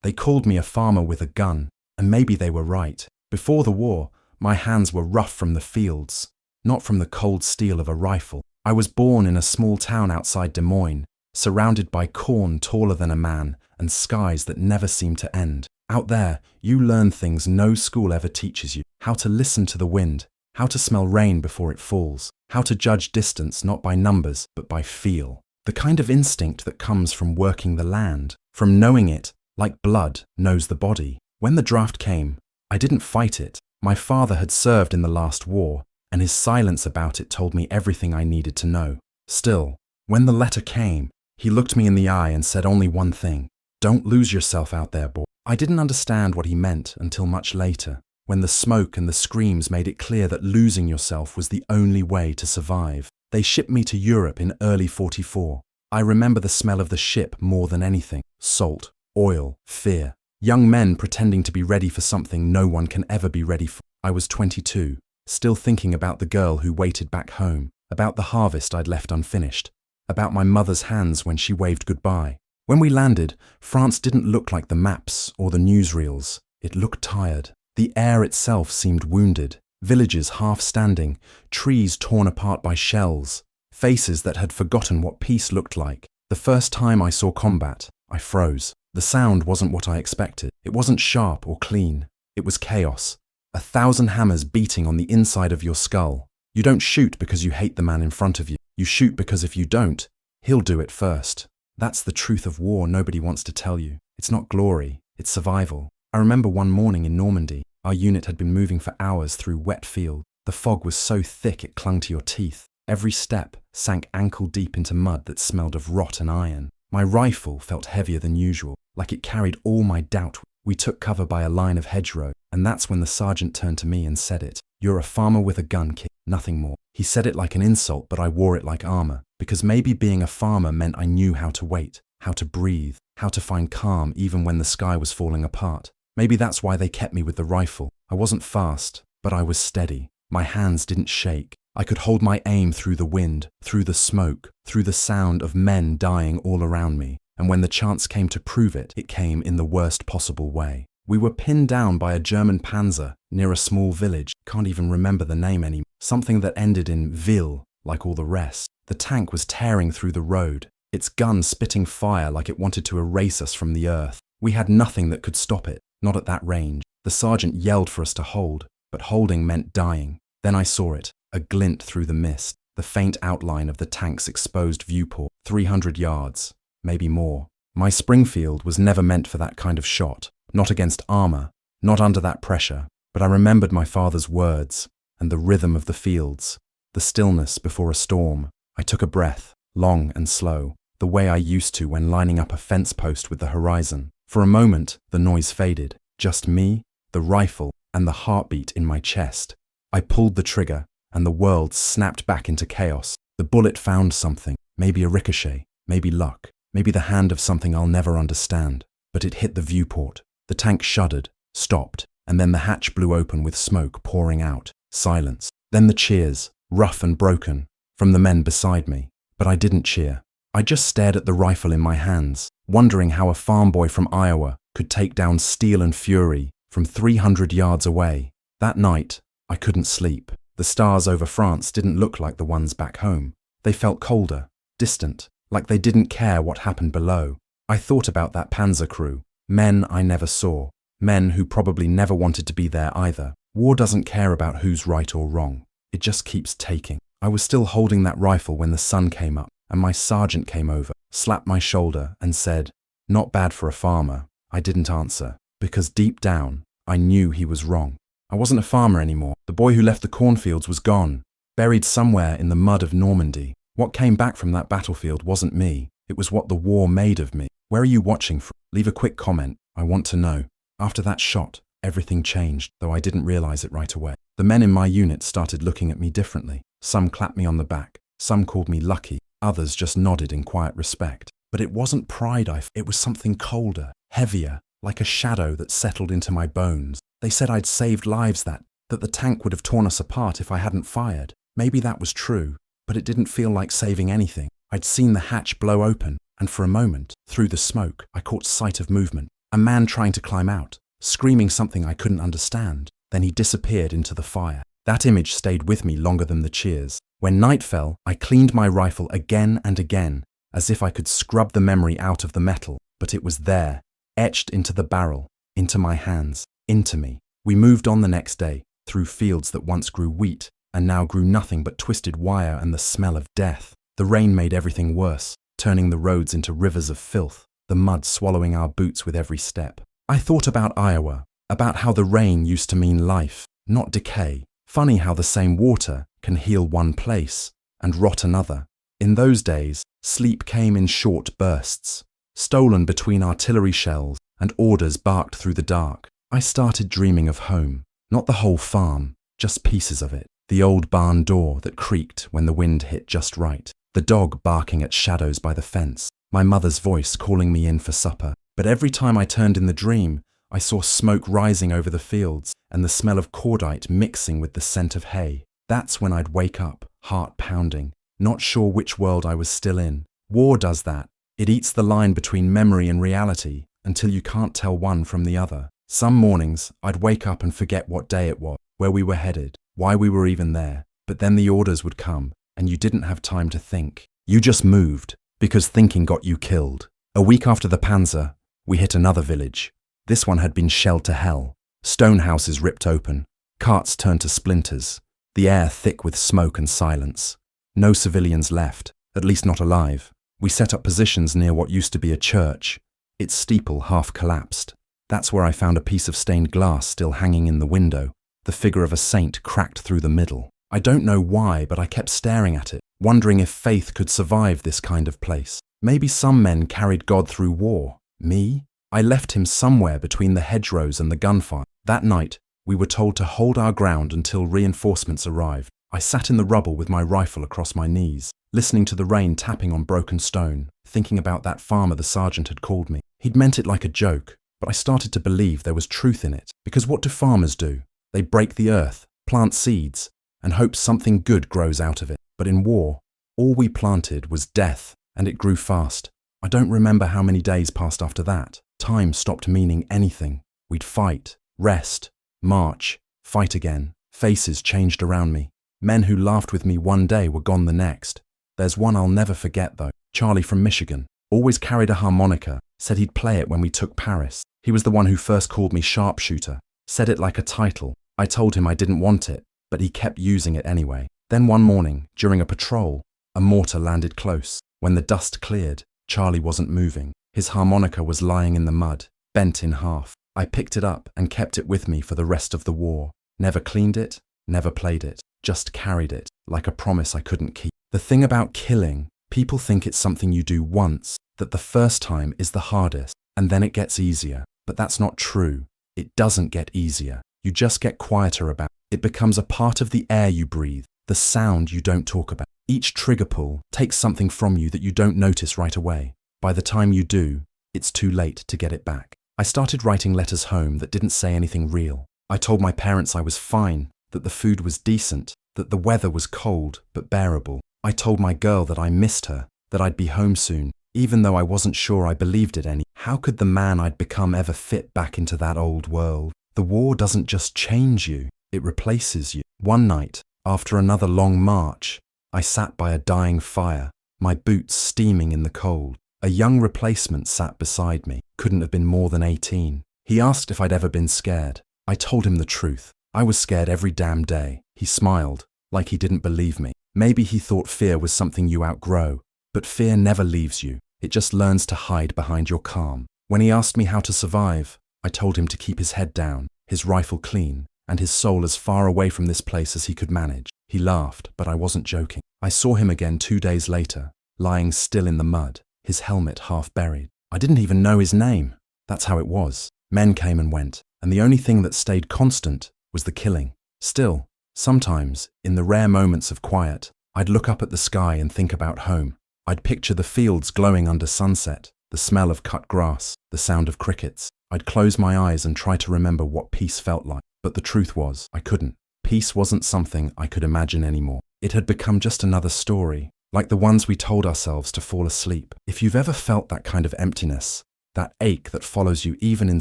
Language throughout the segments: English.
They called me a farmer with a gun, and maybe they were right. Before the war, my hands were rough from the fields, not from the cold steel of a rifle. I was born in a small town outside Des Moines, surrounded by corn taller than a man and skies that never seem to end. Out there, you learn things no school ever teaches you. How to listen to the wind, how to smell rain before it falls, how to judge distance not by numbers but by feel. The kind of instinct that comes from working the land, from knowing it, like blood knows the body. When the draft came, I didn't fight it. My father had served in the last war, and his silence about it told me everything I needed to know. Still, when the letter came, he looked me in the eye and said only one thing: "Don't lose yourself out there, boy." I didn't understand what he meant until much later, when the smoke and the screams made it clear that losing yourself was the only way to survive. They shipped me to Europe in early '44. I remember the smell of the ship more than anything: salt, oil, fear. Young men pretending to be ready for something no one can ever be ready for. I was 22, still thinking about the girl who waited back home, about the harvest I'd left unfinished, about my mother's hands when she waved goodbye. When we landed, France didn't look like the maps or the newsreels. It looked tired. The air itself seemed wounded. Villages half standing, trees torn apart by shells, faces that had forgotten what peace looked like. The first time I saw combat, I froze. The sound wasn't what I expected. It wasn't sharp or clean. It was chaos. 1,000 hammers beating on the inside of your skull. You don't shoot because you hate the man in front of you. You shoot because if you don't, he'll do it first. That's the truth of war nobody wants to tell you. It's not glory, it's survival. I remember one morning in Normandy, our unit had been moving for hours through wet field. The fog was so thick it clung to your teeth. Every step sank ankle deep into mud that smelled of rot and iron. My rifle felt heavier than usual, like it carried all my doubt. We took cover by a line of hedgerow, and that's when the sergeant turned to me and said it. "You're a farmer with a gun, kid, nothing more." He said it like an insult, but I wore it like armor, because maybe being a farmer meant I knew how to wait, how to breathe, how to find calm even when the sky was falling apart. Maybe that's why they kept me with the rifle. I wasn't fast, but I was steady. My hands didn't shake. I could hold my aim through the wind, through the smoke, through the sound of men dying all around me. And when the chance came to prove it, it came in the worst possible way. We were pinned down by a German Panzer near a small village, can't even remember the name anymore, something that ended in Ville, like all the rest. The tank was tearing through the road, its gun spitting fire like it wanted to erase us from the earth. We had nothing that could stop it, not at that range. The sergeant yelled for us to hold, but holding meant dying. Then I saw it, a glint through the mist, the faint outline of the tank's exposed viewport, 300 yards, maybe more. My Springfield was never meant for that kind of shot, not against armor, not under that pressure, but I remembered my father's words and the rhythm of the fields, the stillness before a storm. I took a breath, long and slow, the way I used to when lining up a fence post with the horizon. For a moment, the noise faded, just me, the rifle, and the heartbeat in my chest. I pulled the trigger, and the world snapped back into chaos. The bullet found something, maybe a ricochet, maybe luck, maybe the hand of something I'll never understand. But it hit the viewport. The tank shuddered, stopped, and then the hatch blew open with smoke pouring out. Silence. Then the cheers, rough and broken, from the men beside me. But I didn't cheer. I just stared at the rifle in my hands, wondering how a farm boy from Iowa could take down steel and fury from 300 yards away. That night, I couldn't sleep. The stars over France didn't look like the ones back home. They felt colder, distant, like they didn't care what happened below. I thought about that Panzer crew, men I never saw, men who probably never wanted to be there either. War doesn't care about who's right or wrong. It just keeps taking. I was still holding that rifle when the sun came up, and my sergeant came over, slapped my shoulder, and said, "Not bad for a farmer." I didn't answer, because deep down, I knew he was wrong. I wasn't a farmer anymore. The boy who left the cornfields was gone, buried somewhere in the mud of Normandy. What came back from that battlefield wasn't me. It was what the war made of me. Where are you watching from? Leave a quick comment. I want to know. After that shot, everything changed, though I didn't realize it right away. The men in my unit started looking at me differently. Some clapped me on the back. Some called me lucky. Others just nodded in quiet respect. But it wasn't pride it was something colder, heavier, like a shadow that settled into my bones. They said I'd saved lives, that the tank would have torn us apart if I hadn't fired. Maybe that was true, but it didn't feel like saving anything. I'd seen the hatch blow open, and for a moment, through the smoke, I caught sight of movement. A man trying to climb out, screaming something I couldn't understand. Then he disappeared into the fire. That image stayed with me longer than the cheers. When night fell, I cleaned my rifle again and again, as if I could scrub the memory out of the metal, but it was there, etched into the barrel, into my hands, into me. We moved on the next day, through fields that once grew wheat, and now grew nothing but twisted wire and the smell of death. The rain made everything worse, turning the roads into rivers of filth, the mud swallowing our boots with every step. I thought about Iowa, about how the rain used to mean life, not decay. Funny how the same water can heal one place and rot another. In those days, sleep came in short bursts, stolen between artillery shells, and orders barked through the dark. I started dreaming of home, not the whole farm, just pieces of it. The old barn door that creaked when the wind hit just right. The dog barking at shadows by the fence. My mother's voice calling me in for supper. But every time I turned in the dream, I saw smoke rising over the fields and the smell of cordite mixing with the scent of hay. That's when I'd wake up, heart pounding, not sure which world I was still in. War does that. It eats the line between memory and reality until you can't tell one from the other. Some mornings, I'd wake up and forget what day it was, where we were headed, why we were even there. But then the orders would come, and you didn't have time to think. You just moved, because thinking got you killed. A week after the Panzer, we hit another village. This one had been shelled to hell. Stone houses ripped open, carts turned to splinters, the air thick with smoke and silence. No civilians left, at least not alive. We set up positions near what used to be a church. Its steeple half collapsed. That's where I found a piece of stained glass still hanging in the window, the figure of a saint cracked through the middle. I don't know why, but I kept staring at it, wondering if faith could survive this kind of place. Maybe some men carried God through war. Me? I left him somewhere between the hedgerows and the gunfire. That night, we were told to hold our ground until reinforcements arrived. I sat in the rubble with my rifle across my knees, listening to the rain tapping on broken stone, thinking about that farmer the sergeant had called me. He'd meant it like a joke, but I started to believe there was truth in it. Because what do farmers do? They break the earth, plant seeds, and hope something good grows out of it. But in war, all we planted was death, and it grew fast. I don't remember how many days passed after that. Time stopped meaning anything. We'd fight, rest, march, fight again. Faces changed around me. Men who laughed with me one day were gone the next. There's one I'll never forget though. Charlie from Michigan. Always carried a harmonica, said he'd play it when we took Paris. He was the one who first called me sharpshooter. Said it like a title. I told him I didn't want it, but he kept using it anyway. Then one morning, during a patrol, a mortar landed close. When the dust cleared, Charlie wasn't moving. His harmonica was lying in the mud, bent in half. I picked it up and kept it with me for the rest of the war. Never cleaned it, never played it, just carried it, like a promise I couldn't keep. The thing about killing, people think it's something you do once, that the first time is the hardest, and then it gets easier. But that's not true. It doesn't get easier. You just get quieter about it. It becomes a part of the air you breathe, the sound you don't talk about. Each trigger pull takes something from you that you don't notice right away. By the time you do, it's too late to get it back. I started writing letters home that didn't say anything real. I told my parents I was fine, that the food was decent, that the weather was cold but bearable. I told my girl that I missed her, that I'd be home soon, even though I wasn't sure I believed it any. How could the man I'd become ever fit back into that old world? The war doesn't just change you, it replaces you. One night, after another long march, I sat by a dying fire, my boots steaming in the cold. A young replacement sat beside me, couldn't have been more than 18. He asked if I'd ever been scared. I told him the truth. I was scared every damn day. He smiled, like he didn't believe me. Maybe he thought fear was something you outgrow, but fear never leaves you. It just learns to hide behind your calm. When he asked me how to survive, I told him to keep his head down, his rifle clean, and his soul as far away from this place as he could manage. He laughed, but I wasn't joking. I saw him again 2 days later, lying still in the mud, his helmet half buried. I didn't even know his name. That's how it was. Men came and went, and the only thing that stayed constant was the killing. Still, sometimes, in the rare moments of quiet, I'd look up at the sky and think about home. I'd picture the fields glowing under sunset, the smell of cut grass, the sound of crickets. I'd close my eyes and try to remember what peace felt like. But the truth was, I couldn't. Peace wasn't something I could imagine anymore. It had become just another story, like the ones we told ourselves to fall asleep. If you've ever felt that kind of emptiness, that ache that follows you even in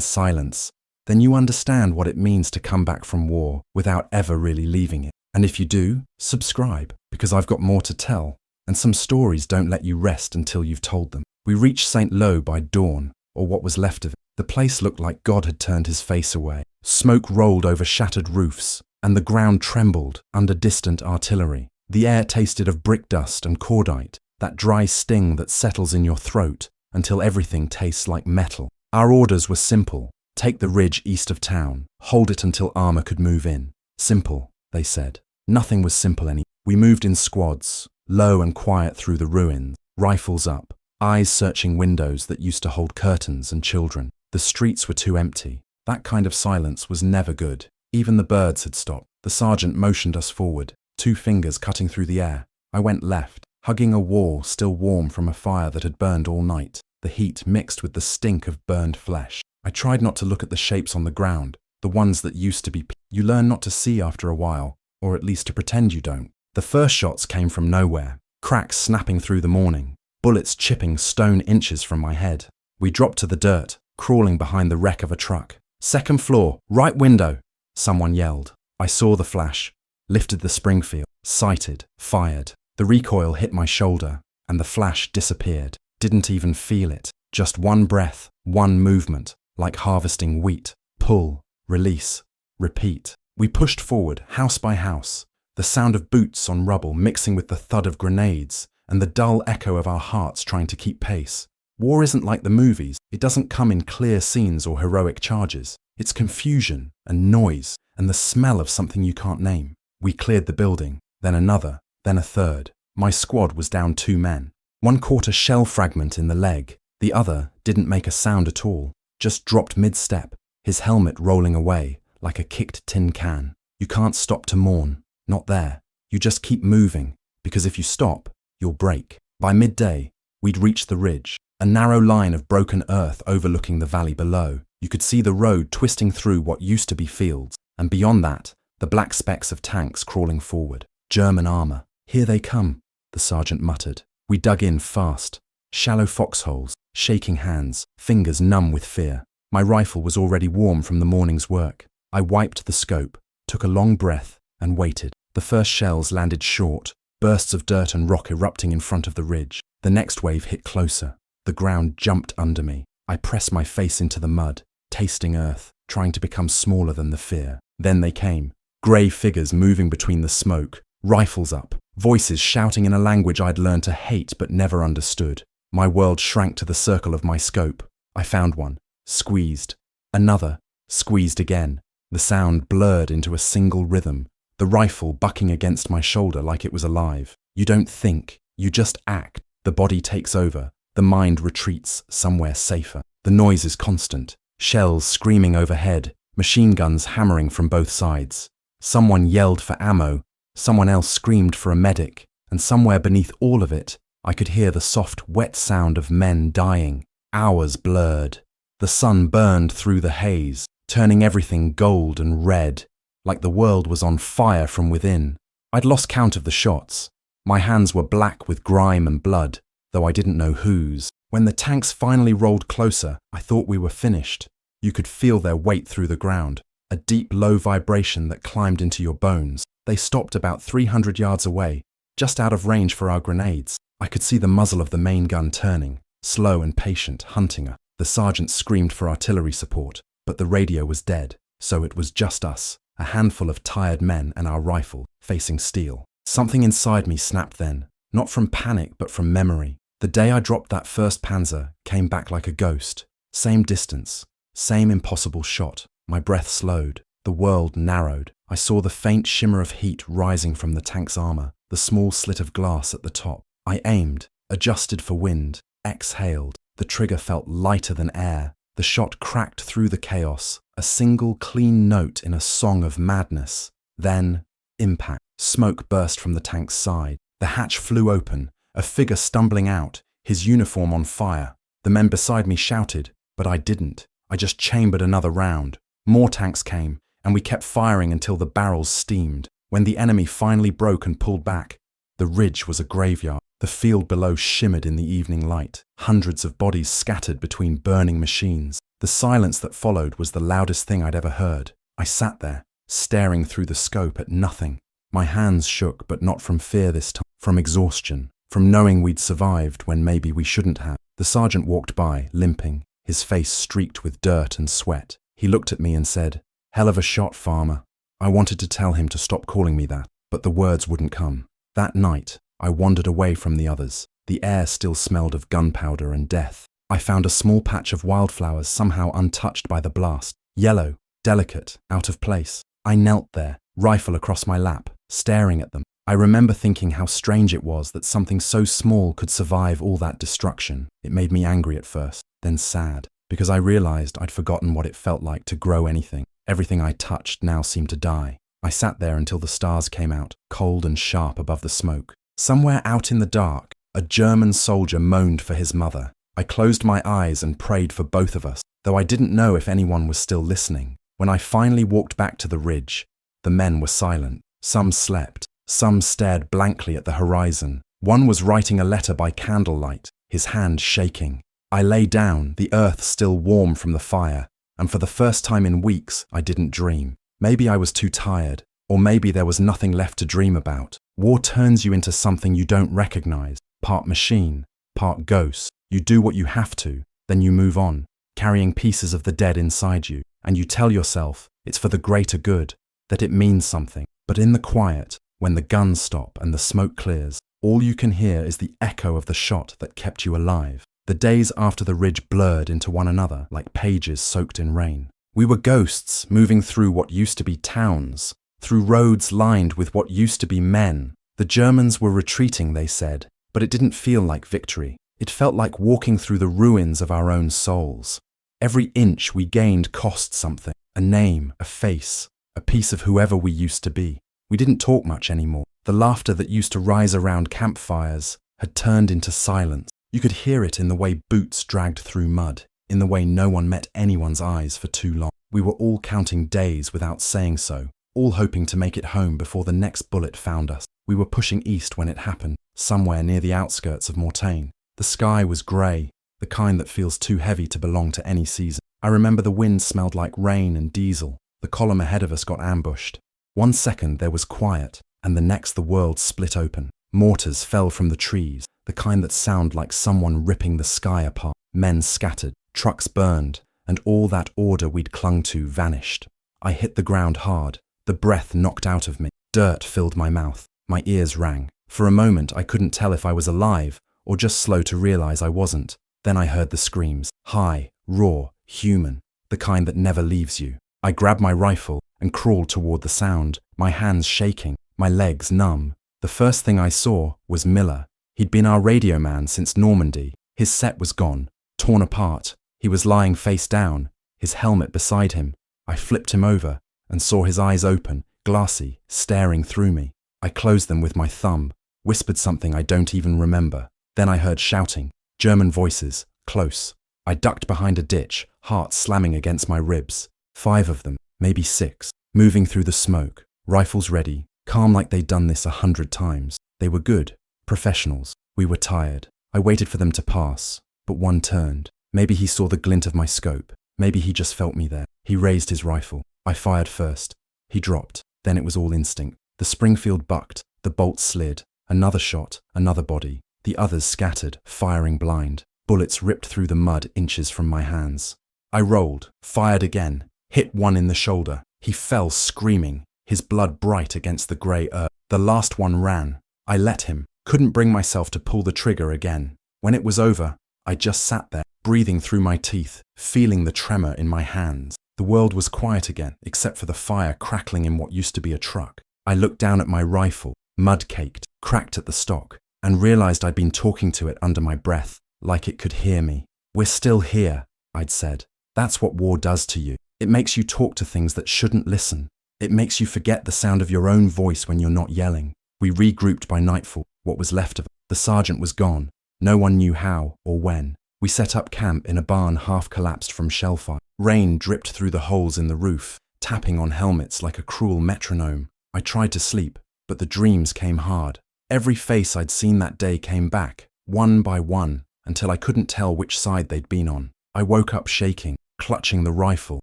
silence, then you understand what it means to come back from war without ever really leaving it. And if you do, subscribe, because I've got more to tell, and some stories don't let you rest until you've told them. We reached St. Lo by dawn, or what was left of it. The place looked like God had turned his face away. Smoke rolled over shattered roofs, and the ground trembled under distant artillery. The air tasted of brick dust and cordite, that dry sting that settles in your throat until everything tastes like metal. Our orders were simple. Take the ridge east of town. Hold it until armor could move in. Simple, they said. Nothing was simple anymore. We moved in squads, low and quiet through the ruins, rifles up, eyes searching windows that used to hold curtains and children. The streets were too empty. That kind of silence was never good. Even the birds had stopped. The sergeant motioned us forward, 2 fingers cutting through the air. I went left, hugging a wall still warm from a fire that had burned all night, the heat mixed with the stink of burned flesh. I tried not to look at the shapes on the ground, the ones that used to be. You learn not to see after a while, or at least to pretend you don't. The first shots came from nowhere, cracks snapping through the morning, bullets chipping stone inches from my head. We dropped to the dirt, crawling behind the wreck of a truck. "Second floor, right window," someone yelled. I saw the flash, lifted the Springfield, sighted, fired. The recoil hit my shoulder, and the flash disappeared. Didn't even feel it. Just one breath, one movement, like harvesting wheat. Pull, release, repeat. We pushed forward, house by house, the sound of boots on rubble mixing with the thud of grenades, and the dull echo of our hearts trying to keep pace. War isn't like the movies. It doesn't come in clear scenes or heroic charges. It's confusion and noise and the smell of something you can't name. We cleared the building, then another, then a third. My squad was down 2 men. One caught a shell fragment in the leg. The other didn't make a sound at all, just dropped mid-step, his helmet rolling away like a kicked tin can. You can't stop to mourn. Not there. You just keep moving, because if you stop, you'll break. By midday, we'd reached the ridge, a narrow line of broken earth overlooking the valley below. You could see the road twisting through what used to be fields, and beyond that, the black specks of tanks crawling forward. German armor. "Here they come," the sergeant muttered. We dug in fast, shallow foxholes, shaking hands, fingers numb with fear. My rifle was already warm from the morning's work. I wiped the scope, took a long breath, and waited. The first shells landed short, bursts of dirt and rock erupting in front of the ridge. The next wave hit closer. The ground jumped under me. I pressed my face into the mud, tasting earth, trying to become smaller than the fear. Then they came, grey figures moving between the smoke, rifles up, voices shouting in a language I'd learned to hate but never understood. My world shrank to the circle of my scope. I found one, squeezed. Another, squeezed again. The sound blurred into a single rhythm, the rifle bucking against my shoulder like it was alive. You don't think, you just act. The body takes over, the mind retreats somewhere safer. The noise is constant, shells screaming overhead, machine guns hammering from both sides. Someone yelled for ammo, someone else screamed for a medic, and somewhere beneath all of it, I could hear the soft, wet sound of men dying. Hours blurred. The sun burned through the haze, turning everything gold and red, like the world was on fire from within. I'd lost count of the shots. My hands were black with grime and blood, though I didn't know whose. When the tanks finally rolled closer, I thought we were finished. You could feel their weight through the ground, a deep, low vibration that climbed into your bones. They stopped about 300 yards away, just out of range for our grenades. I could see the muzzle of the main gun turning, slow and patient, hunting us. The sergeant screamed for artillery support, but the radio was dead, so it was just us, a handful of tired men and our rifle, facing steel. Something inside me snapped then, not from panic but from memory. The day I dropped that first Panzer came back like a ghost. Same distance, same impossible shot. My breath slowed, the world narrowed. I saw the faint shimmer of heat rising from the tank's armor, the small slit of glass at the top. I aimed, adjusted for wind, exhaled. The trigger felt lighter than air. The shot cracked through the chaos, a single clean note in a song of madness. Then, impact. Smoke burst from the tank's side. The hatch flew open, a figure stumbling out, his uniform on fire. The men beside me shouted, but I didn't. I just chambered another round. More tanks came, and we kept firing until the barrels steamed. When the enemy finally broke and pulled back, the ridge was a graveyard. The field below shimmered in the evening light, hundreds of bodies scattered between burning machines. The silence that followed was the loudest thing I'd ever heard. I sat there, staring through the scope at nothing. My hands shook, but not from fear this time, from exhaustion, from knowing we'd survived when maybe we shouldn't have. The sergeant walked by, limping, his face streaked with dirt and sweat. He looked at me and said, "Hell of a shot, farmer." I wanted to tell him to stop calling me that, but the words wouldn't come. That night, I wandered away from the others. The air still smelled of gunpowder and death. I found a small patch of wildflowers somehow untouched by the blast, yellow, delicate, out of place. I knelt there, rifle across my lap, staring at them. I remember thinking how strange it was that something so small could survive all that destruction. It made me angry at first, then sad, because I realized I'd forgotten what it felt like to grow anything. Everything I touched now seemed to die. I sat there until the stars came out, cold and sharp above the smoke. Somewhere out in the dark, a German soldier moaned for his mother. I closed my eyes and prayed for both of us, though I didn't know if anyone was still listening. When I finally walked back to the ridge, the men were silent. Some slept. Some stared blankly at the horizon. One was writing a letter by candlelight, his hand shaking. I lay down, the earth still warm from the fire, and for the first time in weeks, I didn't dream. Maybe I was too tired, or maybe there was nothing left to dream about. War turns you into something you don't recognize, part machine, part ghost. You do what you have to, then you move on, carrying pieces of the dead inside you, and you tell yourself it's for the greater good, that it means something. But in the quiet, when the guns stop and the smoke clears, all you can hear is the echo of the shot that kept you alive. The days after the ridge blurred into one another like pages soaked in rain. We were ghosts moving through what used to be towns, through roads lined with what used to be men. The Germans were retreating, they said, but it didn't feel like victory. It felt like walking through the ruins of our own souls. Every inch we gained cost something, a name, a face, a piece of whoever we used to be. We didn't talk much anymore. The laughter that used to rise around campfires had turned into silence. You could hear it in the way boots dragged through mud, in the way no one met anyone's eyes for too long. We were all counting days without saying so, all hoping to make it home before the next bullet found us. We were pushing east when it happened, somewhere near the outskirts of Mortain. The sky was grey, the kind that feels too heavy to belong to any season. I remember the wind smelled like rain and diesel. The column ahead of us got ambushed. 1 second there was quiet, and the next the world split open. Mortars fell from the trees, the kind that sound like someone ripping the sky apart. Men scattered, trucks burned, and all that order we'd clung to vanished. I hit the ground hard, the breath knocked out of me. Dirt filled my mouth, my ears rang. For a moment I couldn't tell if I was alive, or just slow to realize I wasn't. Then I heard the screams, high, raw, human, the kind that never leaves you. I grabbed my rifle and crawled toward the sound, my hands shaking, my legs numb. The first thing I saw was Miller. He'd been our radio man since Normandy. His set was gone, torn apart. He was lying face down, his helmet beside him. I flipped him over and saw his eyes open, glassy, staring through me. I closed them with my thumb, whispered something I don't even remember. Then I heard shouting, German voices, close. I ducked behind a ditch, heart slamming against my ribs. 5 of them, maybe 6, moving through the smoke, rifles ready, calm like they'd done this 100 times. They were good, professionals. We were tired. I waited for them to pass, but one turned. Maybe he saw the glint of my scope. Maybe he just felt me there. He raised his rifle. I fired first. He dropped. Then it was all instinct. The Springfield bucked. The bolt slid. Another shot, another body. The others scattered, firing blind. Bullets ripped through the mud inches from my hands. I rolled, fired again, hit one in the shoulder. He fell screaming, his blood bright against the grey earth. The last one ran. I let him, couldn't bring myself to pull the trigger again. When it was over, I just sat there, breathing through my teeth, feeling the tremor in my hands. The world was quiet again, except for the fire crackling in what used to be a truck. I looked down at my rifle, mud-caked, cracked at the stock, and realized I'd been talking to it under my breath, like it could hear me. "We're still here," I'd said. That's what war does to you. It makes you talk to things that shouldn't listen. It makes you forget the sound of your own voice when you're not yelling. We regrouped by nightfall, what was left of it. The sergeant was gone. No one knew how or when. We set up camp in a barn half collapsed from shellfire. Rain dripped through the holes in the roof, tapping on helmets like a cruel metronome. I tried to sleep, but the dreams came hard. Every face I'd seen that day came back, one by one, until I couldn't tell which side they'd been on. I woke up shaking, clutching the rifle,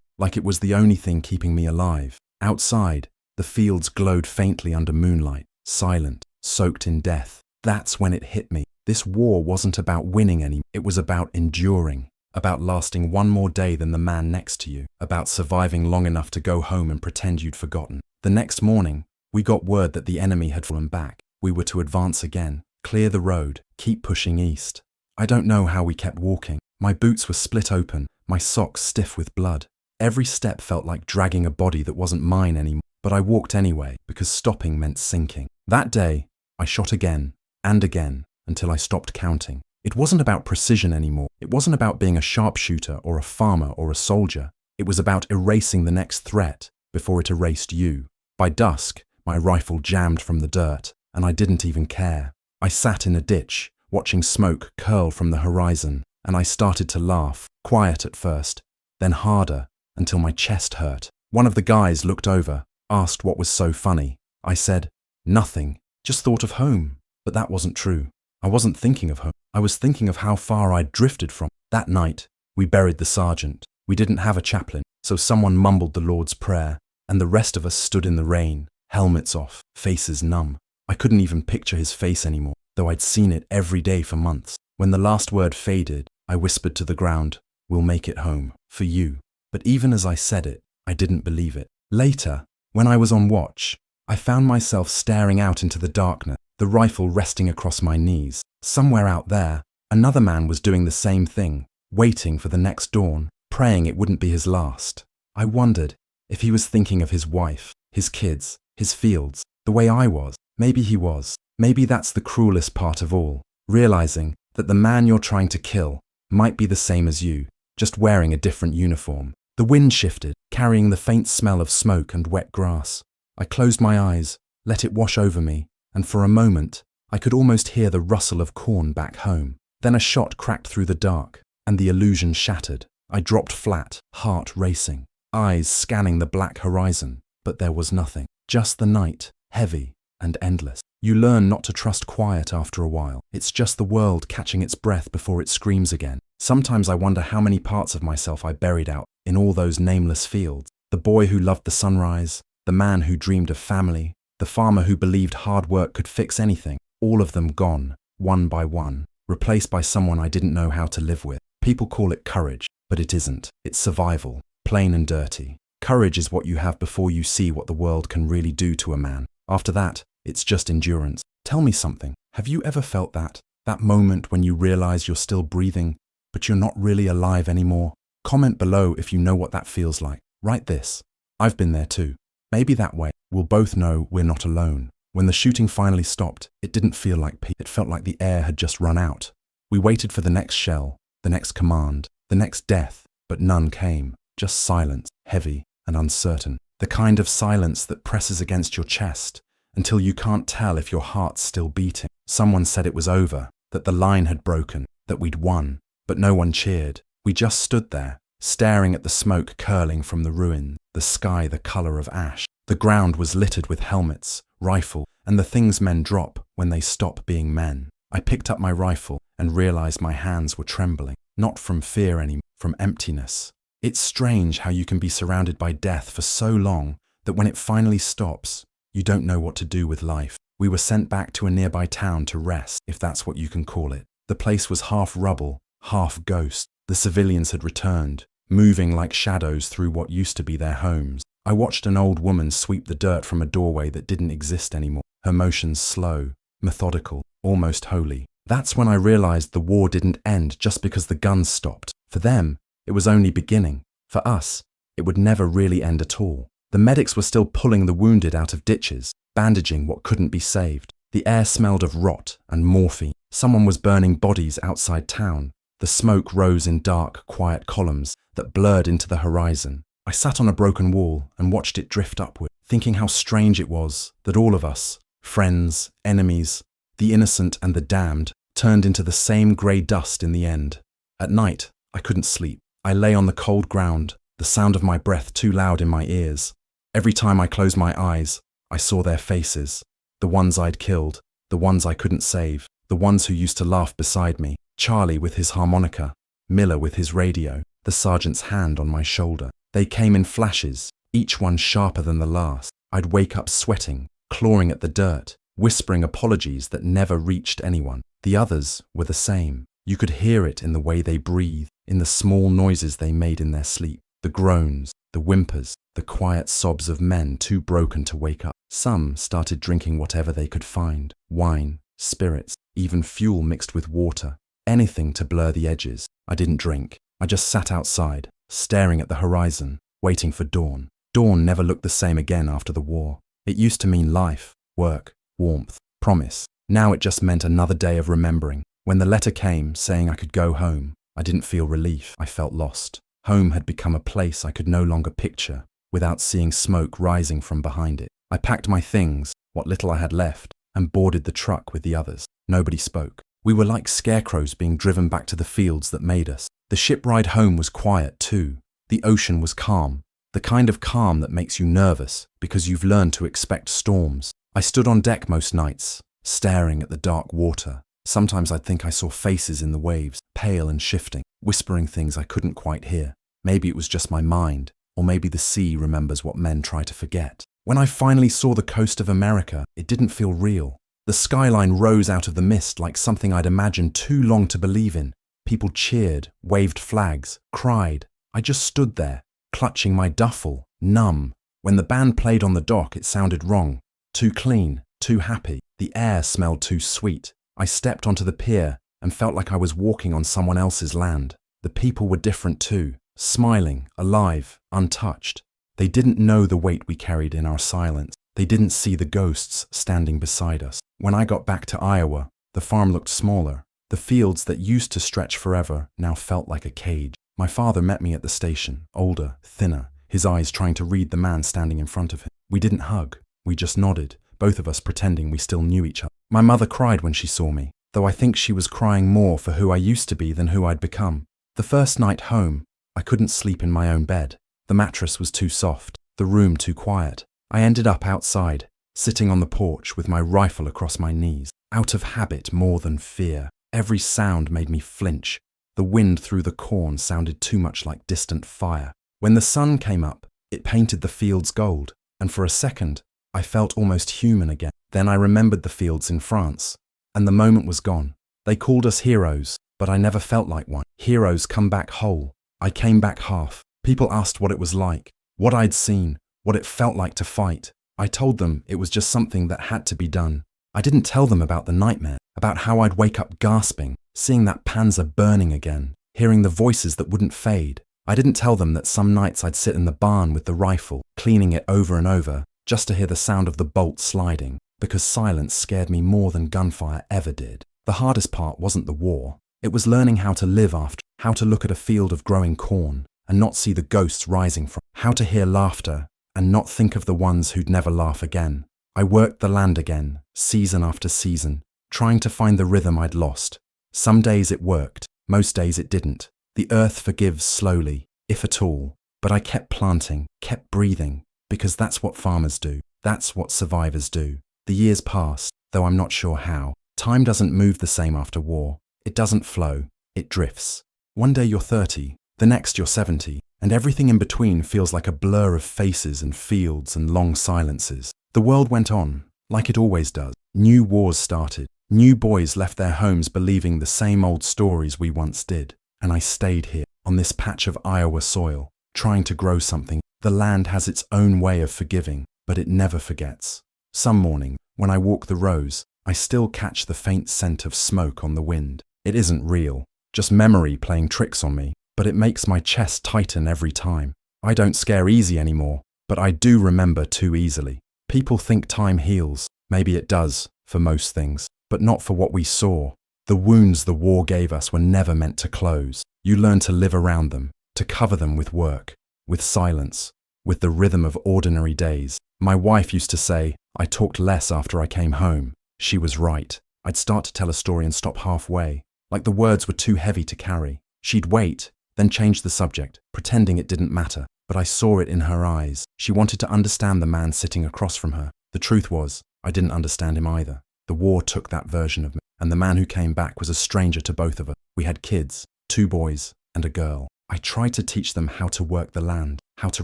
like it was the only thing keeping me alive. Outside, the fields glowed faintly under moonlight, silent, soaked in death. That's when it hit me. This war wasn't about winning anymore. It was about enduring, about lasting one more day than the man next to you, about surviving long enough to go home and pretend you'd forgotten. The next morning, we got word that the enemy had fallen back. We were to advance again, clear the road, keep pushing east. I don't know how we kept walking. My boots were split open, my socks stiff with blood. Every step felt like dragging a body that wasn't mine anymore, but I walked anyway because stopping meant sinking. That day, I shot again and again until I stopped counting. It wasn't about precision anymore. It wasn't about being a sharpshooter or a farmer or a soldier. It was about erasing the next threat before it erased you. By dusk, my rifle jammed from the dirt, and I didn't even care. I sat in a ditch, watching smoke curl from the horizon, and I started to laugh, quiet at first, then harder, until my chest hurt. One of the guys looked over, asked what was so funny. I said, "Nothing, just thought of home." But that wasn't true. I wasn't thinking of home. I was thinking of how far I'd drifted from. That night, we buried the sergeant. We didn't have a chaplain, so someone mumbled the Lord's Prayer, and the rest of us stood in the rain, helmets off, faces numb. I couldn't even picture his face anymore, though I'd seen it every day for months. When the last word faded, I whispered to the ground, "We'll make it home, for you." But even as I said it, I didn't believe it. Later, when I was on watch, I found myself staring out into the darkness, the rifle resting across my knees. Somewhere out there, another man was doing the same thing, waiting for the next dawn, praying it wouldn't be his last. I wondered if he was thinking of his wife, his kids, his fields, the way I was. Maybe he was. Maybe that's the cruelest part of all, realizing that the man you're trying to kill might be the same as you, just wearing a different uniform. The wind shifted, carrying the faint smell of smoke and wet grass. I closed my eyes, let it wash over me, and for a moment, I could almost hear the rustle of corn back home. Then a shot cracked through the dark, and the illusion shattered. I dropped flat, heart racing, eyes scanning the black horizon, but there was nothing. Just the night, heavy and endless. You learn not to trust quiet after a while. It's just the world catching its breath before it screams again. Sometimes I wonder how many parts of myself I buried out in all those nameless fields. The boy who loved the sunrise, the man who dreamed of family, the farmer who believed hard work could fix anything. All of them gone, one by one, replaced by someone I didn't know how to live with. People call it courage, but it isn't. It's survival, plain and dirty. Courage is what you have before you see what the world can really do to a man. After that, it's just endurance. Tell me something. Have you ever felt that? That moment when you realize you're still breathing, but you're not really alive anymore? Comment below if you know what that feels like. Write this. I've been there too. Maybe that way, we'll both know we're not alone. When the shooting finally stopped, it didn't feel like peace. It felt like the air had just run out. We waited for the next shell, the next command, the next death, but none came. Just silence, heavy and uncertain. The kind of silence that presses against your chest until you can't tell if your heart's still beating. Someone said it was over, that the line had broken, that we'd won, but no one cheered. We just stood there, staring at the smoke curling from the ruin, the sky the color of ash. The ground was littered with helmets, rifle, and the things men drop when they stop being men. I picked up my rifle and realized my hands were trembling, not from fear anymore, from emptiness. It's strange how you can be surrounded by death for so long that when it finally stops, you don't know what to do with life. We were sent back to a nearby town to rest, if that's what you can call it. The place was half rubble, half ghost. The civilians had returned, moving like shadows through what used to be their homes. I watched an old woman sweep the dirt from a doorway that didn't exist anymore, her motions slow, methodical, almost holy. That's when I realized the war didn't end just because the guns stopped. For them, it was only beginning. For us, it would never really end at all. The medics were still pulling the wounded out of ditches, bandaging what couldn't be saved. The air smelled of rot and morphine. Someone was burning bodies outside town. The smoke rose in dark, quiet columns that blurred into the horizon. I sat on a broken wall and watched it drift upward, thinking how strange it was that all of us, friends, enemies, the innocent and the damned, turned into the same grey dust in the end. At night, I couldn't sleep. I lay on the cold ground, the sound of my breath too loud in my ears. Every time I closed my eyes, I saw their faces, the ones I'd killed, the ones I couldn't save, the ones who used to laugh beside me, Charlie with his harmonica, Miller with his radio, the sergeant's hand on my shoulder. They came in flashes, each one sharper than the last. I'd wake up sweating, clawing at the dirt, whispering apologies that never reached anyone. The others were the same. You could hear it in the way they breathed, in the small noises they made in their sleep, the groans, the whimpers, the quiet sobs of men too broken to wake up. Some started drinking whatever they could find, wine, spirits, even fuel mixed with water, anything to blur the edges. I didn't drink. I just sat outside, staring at the horizon, waiting for dawn. Dawn never looked the same again after the war. It used to mean life, work, warmth, promise. Now it just meant another day of remembering. When the letter came saying I could go home, I didn't feel relief. I felt lost. Home had become a place I could no longer picture without seeing smoke rising from behind it. I packed my things, what little I had left, and boarded the truck with the others. Nobody spoke. We were like scarecrows being driven back to the fields that made us. The ship ride home was quiet too. The ocean was calm. The kind of calm that makes you nervous because you've learned to expect storms. I stood on deck most nights, staring at the dark water. Sometimes I'd think I saw faces in the waves, pale and shifting, whispering things I couldn't quite hear. Maybe it was just my mind, or maybe the sea remembers what men try to forget. When I finally saw the coast of America, it didn't feel real. The skyline rose out of the mist like something I'd imagined too long to believe in. People cheered, waved flags, cried. I just stood there, clutching my duffel, numb. When the band played on the dock, it sounded wrong. Too clean, too happy. The air smelled too sweet. I stepped onto the pier and felt like I was walking on someone else's land. The people were different too, smiling, alive, untouched. They didn't know the weight we carried in our silence. They didn't see the ghosts standing beside us. When I got back to Iowa, the farm looked smaller. The fields that used to stretch forever now felt like a cage. My father met me at the station, older, thinner, his eyes trying to read the man standing in front of him. We didn't hug. We just nodded, both of us pretending we still knew each other. My mother cried when she saw me, though I think she was crying more for who I used to be than who I'd become. The first night home, I couldn't sleep in my own bed. The mattress was too soft, the room too quiet. I ended up outside, sitting on the porch with my rifle across my knees, out of habit more than fear. Every sound made me flinch. The wind through the corn sounded too much like distant fire. When the sun came up, it painted the fields gold, and for a second, I felt almost human again. Then I remembered the fields in France, and the moment was gone. They called us heroes, but I never felt like one. Heroes come back whole. I came back half. People asked what it was like, what I'd seen, what it felt like to fight. I told them it was just something that had to be done. I didn't tell them about the nightmare, about how I'd wake up gasping, seeing that Panzer burning again, hearing the voices that wouldn't fade. I didn't tell them that some nights I'd sit in the barn with the rifle, cleaning it over and over, just to hear the sound of the bolt sliding, because silence scared me more than gunfire ever did. The hardest part wasn't the war. It was learning how to live after, how to look at a field of growing corn and not see the ghosts rising from, how to hear laughter and not think of the ones who'd never laugh again. I worked the land again, season after season, trying to find the rhythm I'd lost. Some days it worked, most days it didn't. The earth forgives slowly, if at all, but I kept planting, kept breathing, because that's what farmers do. That's what survivors do. The years passed, though I'm not sure how. Time doesn't move the same after war. It doesn't flow, it drifts. One day you're 30, the next you're 70, and everything in between feels like a blur of faces and fields and long silences. The world went on, like it always does. New wars started. New boys left their homes believing the same old stories we once did. And I stayed here, on this patch of Iowa soil, trying to grow something. The land has its own way of forgiving, but it never forgets. Some morning, when I walk the rows, I still catch the faint scent of smoke on the wind. It isn't real, just memory playing tricks on me, but it makes my chest tighten every time. I don't scare easy anymore, but I do remember too easily. People think time heals. Maybe it does, for most things, but not for what we saw. The wounds the war gave us were never meant to close. You learn to live around them, to cover them with work, with silence, with the rhythm of ordinary days. My wife used to say, I talked less after I came home. She was right. I'd start to tell a story and stop halfway, like the words were too heavy to carry. She'd wait, then change the subject, pretending it didn't matter. But I saw it in her eyes. She wanted to understand the man sitting across from her. The truth was, I didn't understand him either. The war took that version of me, and the man who came back was a stranger to both of us. We had kids, 2 boys and a girl. I tried to teach them how to work the land, how to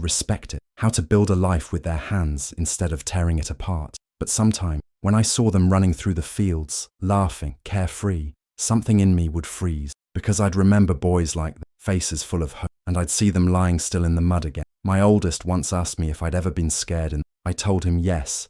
respect it, how to build a life with their hands instead of tearing it apart. But sometime, when I saw them running through the fields, laughing, carefree, something in me would freeze, because I'd remember boys like that, faces full of hope, and I'd see them lying still in the mud again. My oldest once asked me if I'd ever been scared, and I told him yes,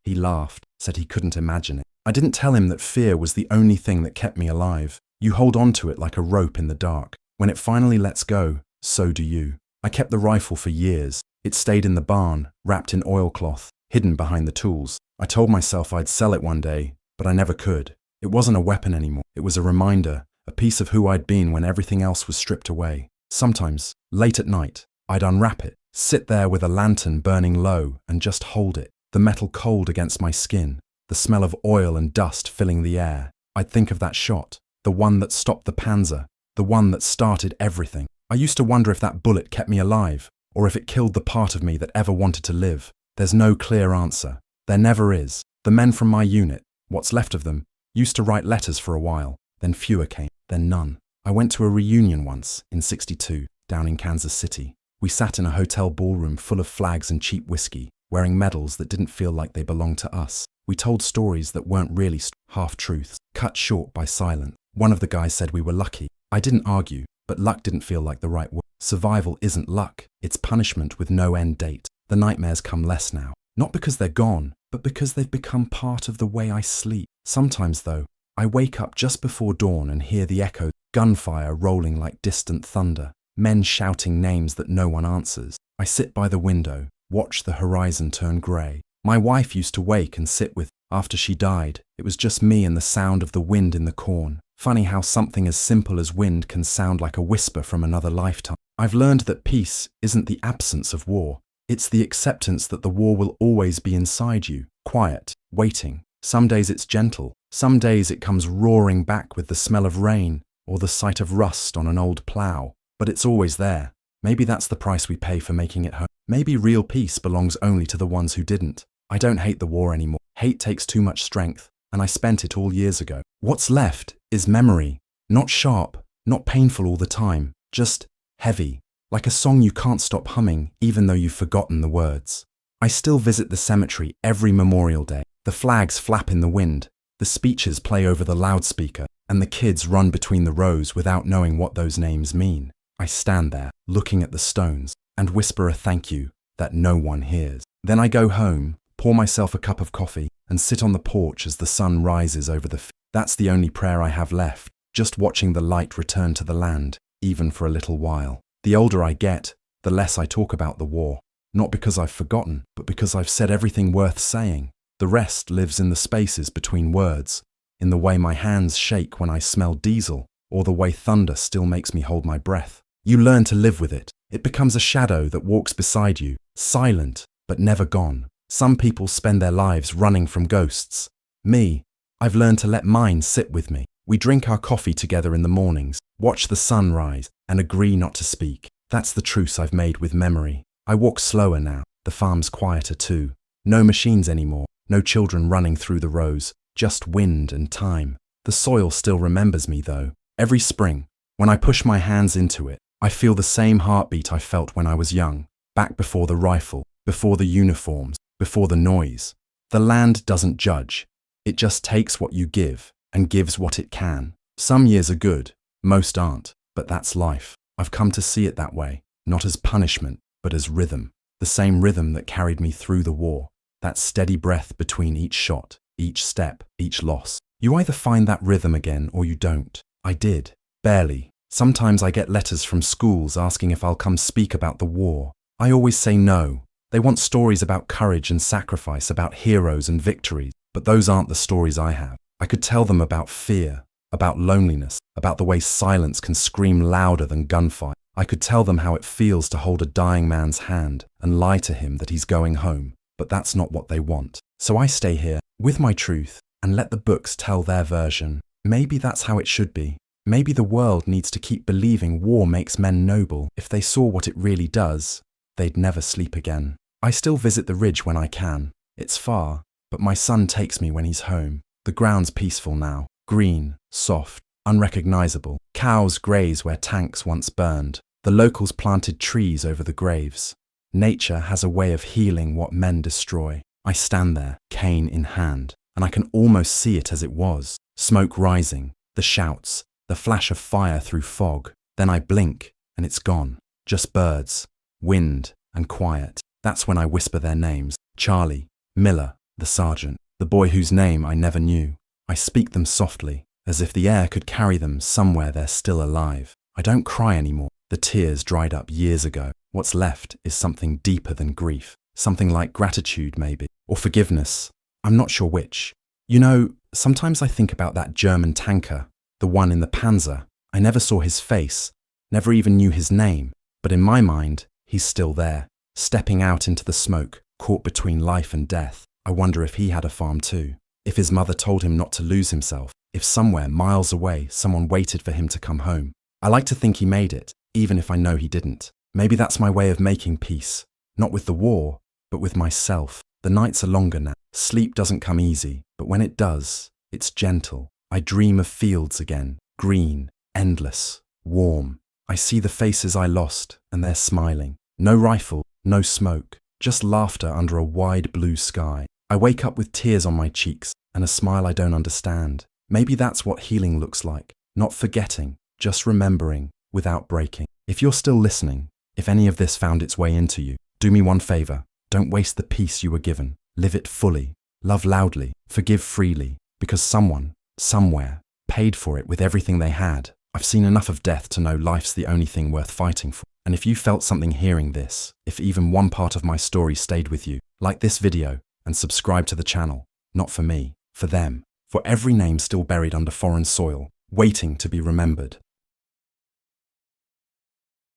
He laughed, said he couldn't imagine it. I didn't tell him that fear was the only thing that kept me alive. You hold on to it like a rope in the dark. When it finally lets go, so do you. I kept the rifle for years. It stayed in the barn, wrapped in oilcloth, hidden behind the tools. I told myself I'd sell it one day, but I never could. It wasn't a weapon anymore. It was a reminder, a piece of who I'd been when everything else was stripped away. Sometimes, late at night, I'd unwrap it, sit there with a lantern burning low and just hold it, the metal cold against my skin, the smell of oil and dust filling the air. I'd think of that shot, the one that stopped the Panzer, the one that started everything. I used to wonder if that bullet kept me alive, or if it killed the part of me that ever wanted to live. There's no clear answer. There never is. The men from my unit, what's left of them, used to write letters for a while, then fewer came, then none. I went to a reunion once, in '62, down in Kansas City. We sat in a hotel ballroom full of flags and cheap whiskey, wearing medals that didn't feel like they belonged to us. We told stories that weren't really half-truths, cut short by silence. One of the guys said we were lucky. I didn't argue, but luck didn't feel like the right word. Survival isn't luck, it's punishment with no end date. The nightmares come less now. Not because they're gone, but because they've become part of the way I sleep. Sometimes, though, I wake up just before dawn and hear the echo, gunfire rolling like distant thunder, men shouting names that no one answers. I sit by the window, watch the horizon turn grey. My wife used to wake and sit with. After she died, it was just me and the sound of the wind in the corn. Funny how something as simple as wind can sound like a whisper from another lifetime. I've learned that peace isn't the absence of war. It's the acceptance that the war will always be inside you, quiet, waiting. Some days it's gentle. Some days it comes roaring back with the smell of rain or the sight of rust on an old plough. But it's always there. Maybe that's the price we pay for making it home. Maybe real peace belongs only to the ones who didn't. I don't hate the war anymore. Hate takes too much strength, and I spent it all years ago. What's left is memory. Not sharp, not painful all the time, just heavy, like a song you can't stop humming even though you've forgotten the words. I still visit the cemetery every Memorial Day. The flags flap in the wind, the speeches play over the loudspeaker, and the kids run between the rows without knowing what those names mean. I stand there, looking at the stones, and whisper a thank you that no one hears. Then I go home, pour myself a cup of coffee, and sit on the porch as the sun rises over the field. That's the only prayer I have left, just watching the light return to the land, even for a little while. The older I get, the less I talk about the war. Not because I've forgotten, but because I've said everything worth saying. The rest lives in the spaces between words, in the way my hands shake when I smell diesel, or the way thunder still makes me hold my breath. You learn to live with it. It becomes a shadow that walks beside you, silent, but never gone. Some people spend their lives running from ghosts. Me, I've learned to let mine sit with me. We drink our coffee together in the mornings, watch the sun rise, and agree not to speak. That's the truce I've made with memory. I walk slower now. The farm's quieter too. No machines anymore, no children running through the rows, just wind and time. The soil still remembers me though. Every spring, when I push my hands into it, I feel the same heartbeat I felt when I was young, back before the rifle, before the uniforms, before the noise. The land doesn't judge. It just takes what you give and gives what it can. Some years are good, most aren't, but that's life. I've come to see it that way, not as punishment, but as rhythm. The same rhythm that carried me through the war. That steady breath between each shot, each step, each loss. You either find that rhythm again or you don't. I did. Barely. Sometimes I get letters from schools asking if I'll come speak about the war. I always say no. They want stories about courage and sacrifice, about heroes and victories. But those aren't the stories I have. I could tell them about fear, about loneliness, about the way silence can scream louder than gunfire. I could tell them how it feels to hold a dying man's hand and lie to him that he's going home. But that's not what they want. So I stay here, with my truth, and let the books tell their version. Maybe that's how it should be. Maybe the world needs to keep believing war makes men noble. If they saw what it really does, they'd never sleep again. I still visit the ridge when I can. It's far, but my son takes me when he's home. The ground's peaceful now, green, soft, unrecognizable. Cows graze where tanks once burned. The locals planted trees over the graves. Nature has a way of healing what men destroy. I stand there, cane in hand, and I can almost see it as it was. Smoke rising, the shouts, the flash of fire through fog. Then I blink, and it's gone. Just birds, wind, and quiet. That's when I whisper their names. Charlie, Miller, the sergeant, the boy whose name I never knew. I speak them softly, as if the air could carry them somewhere they're still alive. I don't cry anymore. The tears dried up years ago. What's left is something deeper than grief. Something like gratitude, maybe, or forgiveness. I'm not sure which. You know, sometimes I think about that German tanker, the one in the Panzer. I never saw his face, never even knew his name, but in my mind, he's still there, stepping out into the smoke, caught between life and death. I wonder if he had a farm too, if his mother told him not to lose himself, if somewhere miles away someone waited for him to come home. I like to think he made it, even if I know he didn't. Maybe that's my way of making peace, not with the war, but with myself. The nights are longer now. Sleep doesn't come easy, but when it does, it's gentle. I dream of fields again, green, endless, warm. I see the faces I lost, and they're smiling. No rifle, no smoke, just laughter under a wide blue sky. I wake up with tears on my cheeks and a smile I don't understand. Maybe that's what healing looks like. Not forgetting, just remembering without breaking. If you're still listening, if any of this found its way into you, do me one favor. Don't waste the peace you were given. Live it fully. Love loudly. Forgive freely. Because someone, somewhere, paid for it with everything they had. I've seen enough of death to know life's the only thing worth fighting for. And if you felt something hearing this, if even one part of my story stayed with you, like this video and subscribe to the channel. Not for me, for them. For every name still buried under foreign soil, waiting to be remembered.